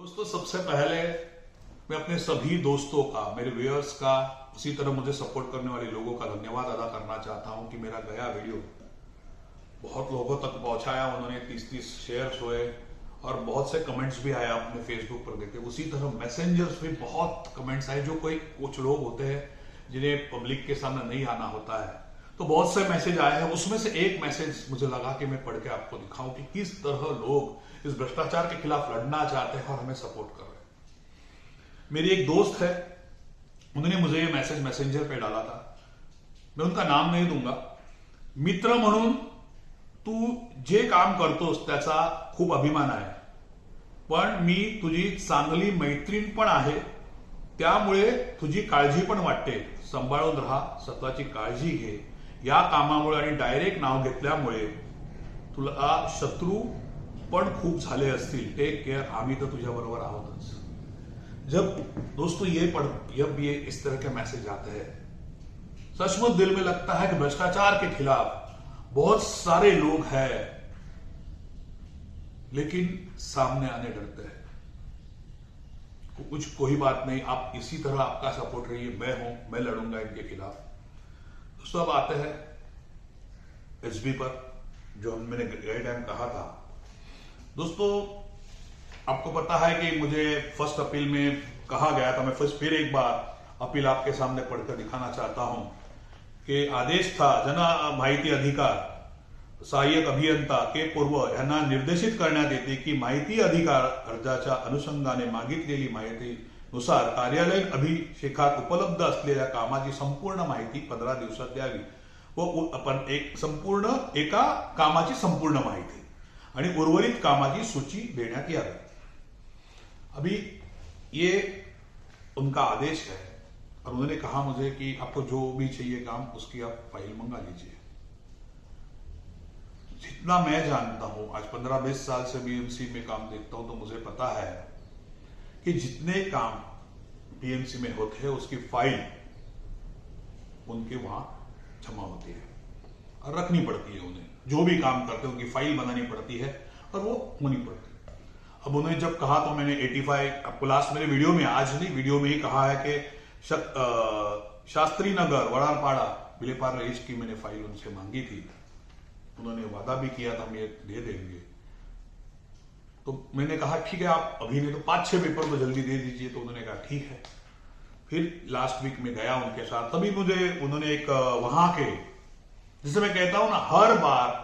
दोस्तों, सबसे पहले मैं अपने सभी दोस्तों का, मेरे व्यूअर्स का, उसी तरह मुझे सपोर्ट करने वाले लोगों का धन्यवाद अदा करना चाहता हूं कि मेरा गया वीडियो बहुत लोगों तक पहुंचाया। उन्होंने 30-30 शेयर्स हुए और बहुत से कमेंट्स भी आए अपने फेसबुक पर देखे। उसी तरह मैसेंजर्स भी बहुत कमेंट्स आए। जो कुछ लोग होते हैं जिन्हें पब्लिक के सामने नहीं आना होता है, तो बहुत से मैसेज आए हैं। उसमें से एक मैसेज मुझे लगा कि मैं पढ़ के आपको दिखाऊं कि किस तरह लोग इस भ्रष्टाचार के खिलाफ लड़ना चाहते हैं और हमें सपोर्ट कर रहे हैं। मेरी एक दोस्त है, उन्होंने मुझे ये मैसेज मैसेंजर पे डाला था। मैं उनका नाम नहीं दूंगा। मित्र म्हणून तू जे काम करतोस त्याचा खूप अभिमान आहे, पण मी तुझी चांगली मैत्रीण पण आहे, त्यामुळे तुझी काळजी पण वाटते. सांभाळून राहा, स्वतःची काळजी घे. या कामामुळे आणि डायरेक्ट नाव घेतल्यामुळे तुला शत्रू पण खूप झाले असतील. टेक केअर, आम्ही तर तुझ्या बरोबर आहोतच. जब दोस्तों जब ये इस तरह के मैसेज आते हैं, सचमुच दिल में लगता है कि भ्रष्टाचार के खिलाफ बहुत सारे लोग हैं, लेकिन सामने आने डरते हैं. कोई बात नहीं, आप इसी तरह आपका सपोर्ट रहिए. मैं लड़ूंगा इनके खिलाफ. दोस्तों, अब आते हैं एसबी पर, जो मैंने गए टाइम कहा था. दोस्तों, आपको पता है कि मुझे फर्स्ट अपील में कहा गया था. मैं फिर एक बार अपील आपके सामने पढ़कर दिखाना चाहता हूं कि आदेश था जन माहिती अधिकार सहाय्यक अभियंता के पूर्व यांना निर्देशित करण्यात येते की माहिती अधिकार अर्जाच्या अनुषंगाने मागितलेली माहितीनुसार कार्यालयीन अभिषेकात उपलब्ध असलेल्या कामाची संपूर्ण माहिती 15 दिवसात द्यावी व आपण एका कामाची संपूर्ण माहिती आणि उर्वरित कामाची सूची देण्यात यावी. अभी ये उनका आदेश है और उन्होंने कहा मुझे कि आपको जो भी चाहिए काम, उसकी आप फाइल मंगा लीजिए. जितना मैं जानता हूं, आज 15-20 साल से बीएमसी में काम देखता हूं, तो मुझे पता है कि जितने काम बीएमसी में होते हैं उसकी फाइल उनके वहां जमा होती है और रखनी पड़ती है. उन्हें जो भी काम करते हैं उनकी फाइल बनानी पड़ती है और वो होनी पड़ती है. अब उन्होंने जब कहा तो मैंने 85, आपको लास्ट मेरे वीडियो में, आज नहीं वीडियो में ही कहा है कि शास्त्री नगर वड़ारपाड़ा विलेपार्ले ईस्ट की मैंने फाइल उनसे मांगी थी. उन्होंने वादा भी किया था हम ये दे देंगे. तो मैंने कहा ठीक है, आप अभी नहीं तो 5-6 पेपर तो जल्दी दे दीजिए. तो उन्होंने कहा ठीक है. फिर लास्ट वीक में गया उनके साथ, तभी मुझे उन्होंने एक वहां के, जिसे मैं कहता हूं ना, हर बार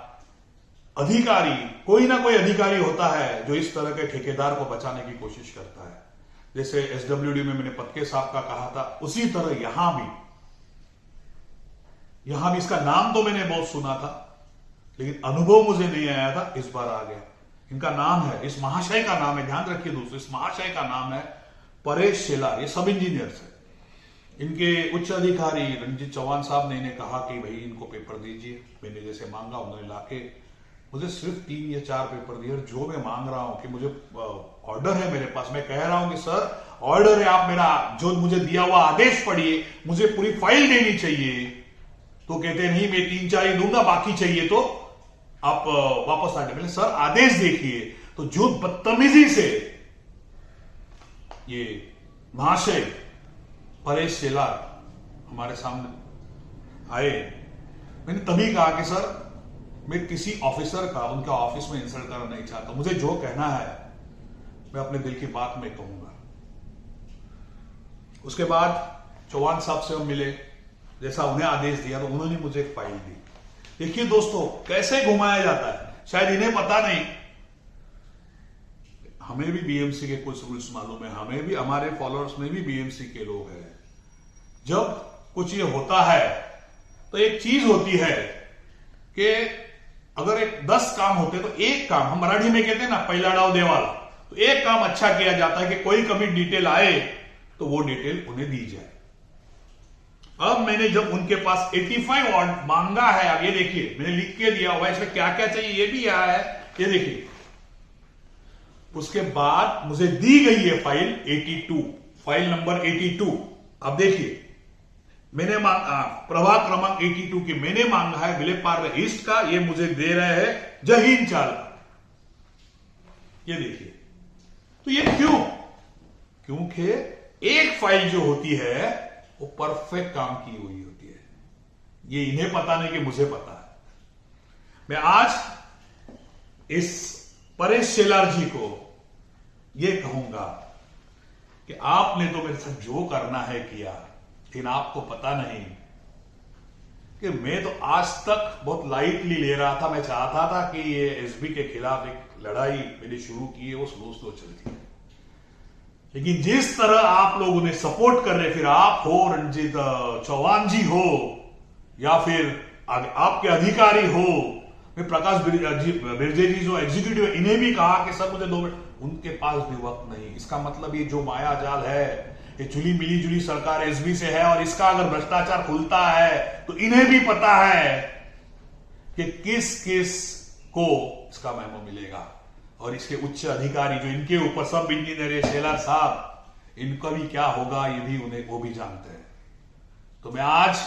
अधिकारी, कोई ना कोई अधिकारी होता है जो इस तरह के ठेकेदार को बचाने की कोशिश करता है. जैसे एसडब्ल्यूडी में मैंने पत्के साहब का कहा था, उसी तरह यहां भी इसका नाम तो मैंने बहुत सुना था, लेकिन अनुभव मुझे नहीं आया था. इस बार आ गया. इनका नाम है, इस महाशय का नाम है, ध्यान रखिए दोस्तों, इस महाशय का नाम है परेश शेलार. ये सब इंजीनियर्स है. इनके उच्च अधिकारी रंजीत चौहान साहब ने इन्हें कहा कि भाई इनको पेपर दीजिए. मैंने जैसे मांगा, उन्होंने लाके मुझे सिर्फ 3 या 4 पेपर दिए. और जो मैं मांग रहा हूं कि मुझे ऑर्डर है मेरे पास, मैं कह रहा हूं कि सर ऑर्डर है, आप मेरा जो मुझे दिया हुआ आदेश पढ़िए, मुझे पूरी फाइल देनी चाहिए. तो कहते नहीं, मैं 3-4 ही दूंगा, बाकी चाहिए तो आप वापस आ जाए. सर आदेश देखिए. तो जो बदतमीजी से ये महाशय परेश शेलार हमारे सामने आए, मैंने तभी कहा कि सर मैं किसी ऑफिसर का उनका ऑफिस में इंसल्ट करना नहीं चाहता. मुझे जो कहना है मैं अपने दिल की बात में कहूंगा. उसके बाद चौहान साहब से हम मिले, जैसा उन्हें आदेश दिया तो उन्होंने मुझे एक फाइल दी. देखिए दोस्तों, कैसे घुमाया जाता है. शायद इन्हें पता नहीं, हमें भी बीएमसी के कुछ रूल्स मालूम है, हमें भी, हमारे फॉलोअर्स में भी बीएमसी के लोग हैं. जब कुछ ये होता है तो एक चीज होती है कि अगर 10 काम होते तो एक काम, हम मराठी में कहते हैं ना, पहिला डाव देवाला, तो एक काम अच्छा किया जाता है कि कोई कभी डिटेल आए तो वो डिटेल उन्हें दी जाए. अब मैंने जब उनके पास 85 वार्ड मांगा है, अब ये देखिए मैंने लिख के दिया हुआ है, इसमें क्या क्या चाहिए ये भी आया है, ये देखिए. उसके बाद मुझे दी गई है फाइल 82, फाइल नंबर 82. अब देखिए, मैंने प्रभाग क्रमांक 82 की मैंने मांगा है विलेपार्ले ईस्ट का, ये मुझे दे रहे हैं जहीन चाल. ये देखिए, तो ये क्यों? क्योंकि एक फाइल जो होती है वो परफेक्ट काम की हुई होती है। ये इन्हें पता नहीं कि मुझे पता है। मैं आज इस परेश शेलार जी को ये कहूंगा कि आपने तो मेरे साथ जो करना है किया, लेकिन आपको पता नहीं कि मैं तो आज तक बहुत लाइटली ले रहा था। मैं चाहता था कि ये एसबी के खिलाफ एक लड़ाई मैंने शुरू की है, वो स्लो चलती है, लेकिन जिस तरह आप लोग उन्हें सपोर्ट कर रहे, फिर आप हो, रंजीत चौहान जी हो, या फिर आपके अधिकारी हो, मैं प्रकाश बिरजे जी जो एग्जीक्यूटिव है, इन्हें भी कहा कि सर मुझे 2 मिनट, उनके पास भी वक्त नहीं। इसका मतलब ये जो माया जाल है, ये जुली मिली जुली सरकार एसबी से है, और इसका अगर भ्रष्टाचार खुलता है तो इन्हें भी पता है कि किस किस को इसका मेमो मिलेगा, और इसके उच्च अधिकारी जो इनके ऊपर सब इंजीनियर शेलार साहब, इनका भी क्या होगा ये भी उन्हें वो भी जानते हैं। तो मैं आज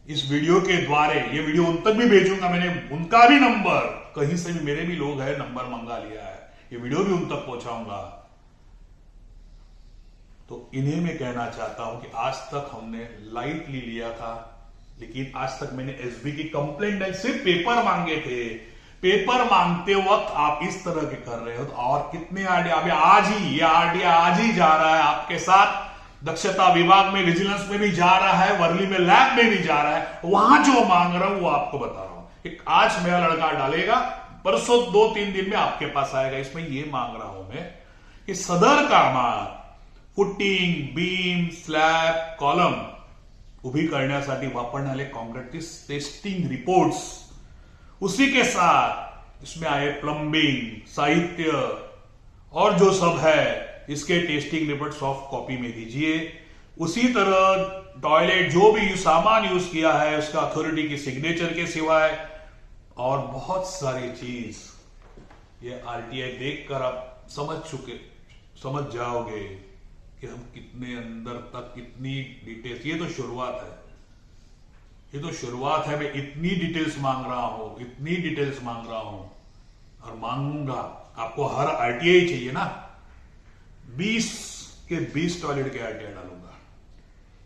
इस वीडियो के द्वारा ये वीडियो उन तक भी भेजूंगा। मैंने उनका भी नंबर, कहीं से भी मेरे भी लोग हैं, नंबर मंगा लिया है, ये वीडियो भी उन तक पहुंचाऊंगा। तो इन्हें मैं कहना चाहता हूं कि आज तक हमने लाइटली लिया था, लेकिन आज तक मैंने एसबी की कंप्लेंट नहीं, सिर्फ पेपर मांगे थे। पेपर मांगते वक्त आप इस तरह के कर रहे हो, तो और कितने आरटीआई, अभी आज ही ये आरटीआई आज ही जा रहा है आपके साथ, दक्षता विभाग में, विजिलेंस में भी जा रहा है, वर्ली में लैब में भी जा रहा है। वहां जो मांग रहा हूं वो आपको बता रहा हूं। एक आज मेरा लड़का डालेगा, परसों 2-3 दिन में आपके पास आएगा। इसमें ये मांग रहा हूं मैं कि सदर कामात फुटिंग, बीम, स्लॅब, कॉलम उभी करण्यासाठी वापरणारे कॉन्क्रीट टेस्टिंग रिपोर्ट्स, उसी के साथ इसमें आए प्लंबिंग साहित्य और जो सब है, इसके टेस्टिंग रिपोर्ट सॉफ्ट कॉपी में दीजिए। उसी तरह टॉयलेट जो भी सामान यूज किया है उसका अथॉरिटी की सिग्नेचर के सिवाय, और बहुत सारी चीज ये आरटीआई देखकर आप समझ जाओगे कि हम कितने अंदर तक, कितनी डिटेल्स। ये तो शुरुआत है, ये तो शुरुआत है। मैं इतनी डिटेल्स मांग रहा हूं, इतनी डिटेल्स मांग रहा हूं, और मांगूंगा। आपको हर आरटीआई चाहिए ना, 20 के 20 टॉयलेट के आरटीआई डालूंगा,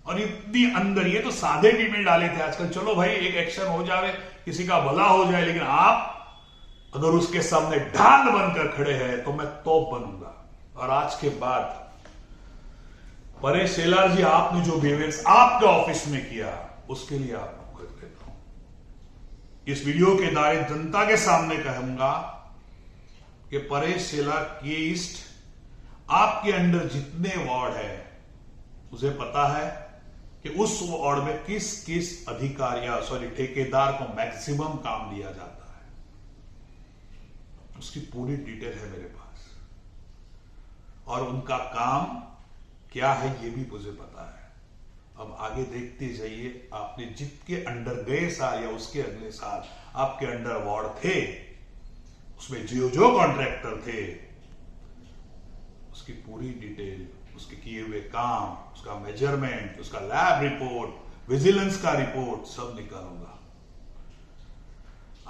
और इतनी अंदर। ये तो सादे डिटेल डाले थे आजकल, चलो भाई एक एक्शन हो जाए, किसी का भला हो जाए, लेकिन आप अगर उसके सामने ढाल बनकर खड़े हैं तो मैं तोप बनूंगा। और आज के बाद परेश शेलार जी, आपने जो बिहेवियर आपके ऑफिस में किया, उसके लिए आपको कर देता हूं। इस वीडियो के दायरे जनता के सामने कहूंगा कि परेश शेलार के ईस्ट आपके अंडर जितने वार्ड है, मुझे पता है कि उस वार्ड में किस किस अधिकारी ठेकेदार को मैक्सिमम काम दिया जाता है, उसकी पूरी डिटेल है मेरे पास, और उनका काम क्या है ये भी मुझे पता है। अब आगे देखते जाइए, आपने जितके अंडर गए साल या उसके अगले साल आपके अंडर वार्ड थे, उसमें जो कॉन्ट्रैक्टर थे, उसकी पूरी डिटेल, उसके किए हुए काम, उसका मेजरमेंट, उसका लैब रिपोर्ट, विजिलेंस का रिपोर्ट सब निकालूंगा।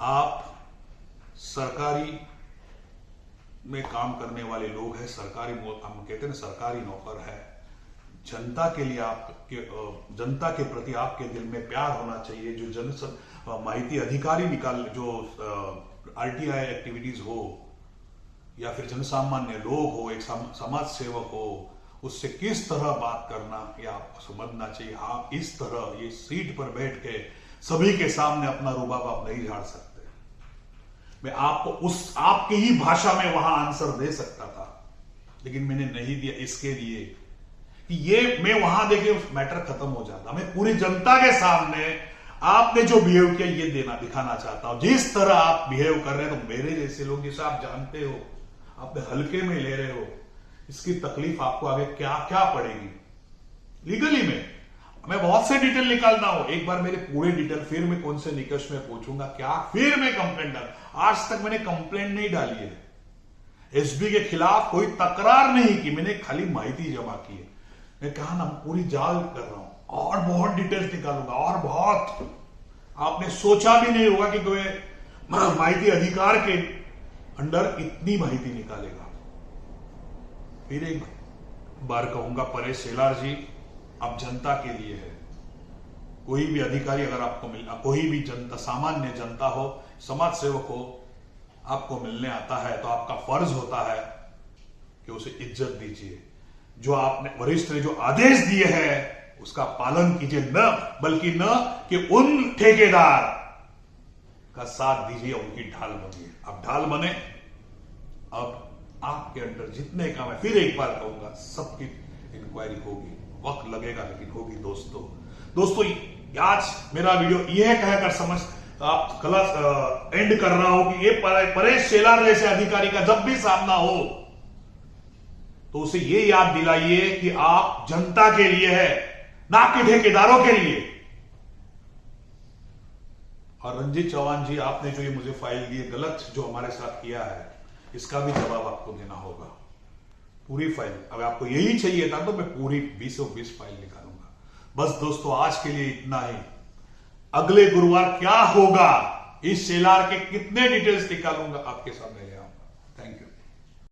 आप सरकारी में काम करने वाले लोग हैं, सरकारी, हम कहते हैं ना सरकारी नौकर है। जनता के लिए जनता के प्रति आपके दिल में प्यार होना चाहिए। जो माहिती अधिकारी निकाल, जो आरटीआई एक्टिविटीज हो, या फिर जनसामान्य लोग हो, एक समाज सेवक हो, उससे किस तरह बात करना ये आपको समझना चाहिए। आप इस तरह ये सीट पर बैठ के सभी के सामने अपना रुबाब आप नहीं झाड़ सकते। मैं आपको उस आपकी ही भाषा में वहां आंसर दे सकता था, लेकिन मैंने नहीं दिया, इसके लिए कि ये मैं वहां देखे मैटर खत्म हो जाता। मैं पूरी जनता के सामने आपने जो बिहेव किया ये दिखाना चाहता हूं। जिस तरह आप बिहेव कर रहे हैं, तो मेरे जैसे लोग, जिसे आप जानते हो, आपने हल्के में ले रहे हो, इसकी तकलीफ आपको आगे क्या क्या पड़ेगी लीगली में। मैं बहुत से डिटेल निकालता हूं, एक बार मेरे पूरे डिटेल, फिर मैं कौन से निकष में पूछूंगा क्या, फिर मैं कंप्लेंट डाल। आज तक मैंने कंप्लेंट नहीं डाली है, एसबी के खिलाफ कोई तकरार नहीं की, मैंने खाली माहिती जमा की है। मैं कहा ना, पूरी जाल कर रहा हूं, और बहुत डिटेल्स निकालूंगा, और बहुत आपने सोचा भी नहीं होगा कि कोई माहिती अधिकार के अंडर इतनी माहिती निकालेगा। फिर एक बार कहूंगा, परेश शेलार जी, अब जनता के लिए है। कोई भी अधिकारी अगर आपको मिलना, कोई भी जनता, सामान्य जनता हो, समाज सेवक हो, आपको मिलने आता है तो आपका फर्ज होता है कि उसे इज्जत दीजिए। जो आपने वरिष्ठ ने जो आदेश दिए हैं उसका पालन कीजिए, न बल्कि न कि उन ठेकेदार का साथ दीजिए, उनकी ढाल बनिए। अब ढाल बने, अब आपके अंदर जितने काम है, फिर एक बार कहूंगा, सबकी इंक्वायरी होगी, वक्त लगेगा लेकिन होगी। दोस्तों आज मेरा वीडियो यह कहकर समझ आप क्लास एंड कर रहा हूं कि ये परेश शेलार जैसे अधिकारी का जब भी सामना हो तो उसे ये याद दिलाइए कि आप जनता के लिए है, ना कि ठेकेदारों के लिए। और रंजीत चौहान जी, आपने जो ये मुझे फाइल दी है, गलत जो हमारे साथ किया है, इसका भी जवाब आपको देना होगा। पूरी फाइल, अगर आपको यही चाहिए था तो मैं पूरी 20 फाइल निकालूंगा। बस दोस्तों, आज के लिए इतना ही। अगले गुरुवार क्या होगा, इस शेलार के कितने डिटेल्स निकालूंगा आपके सामने।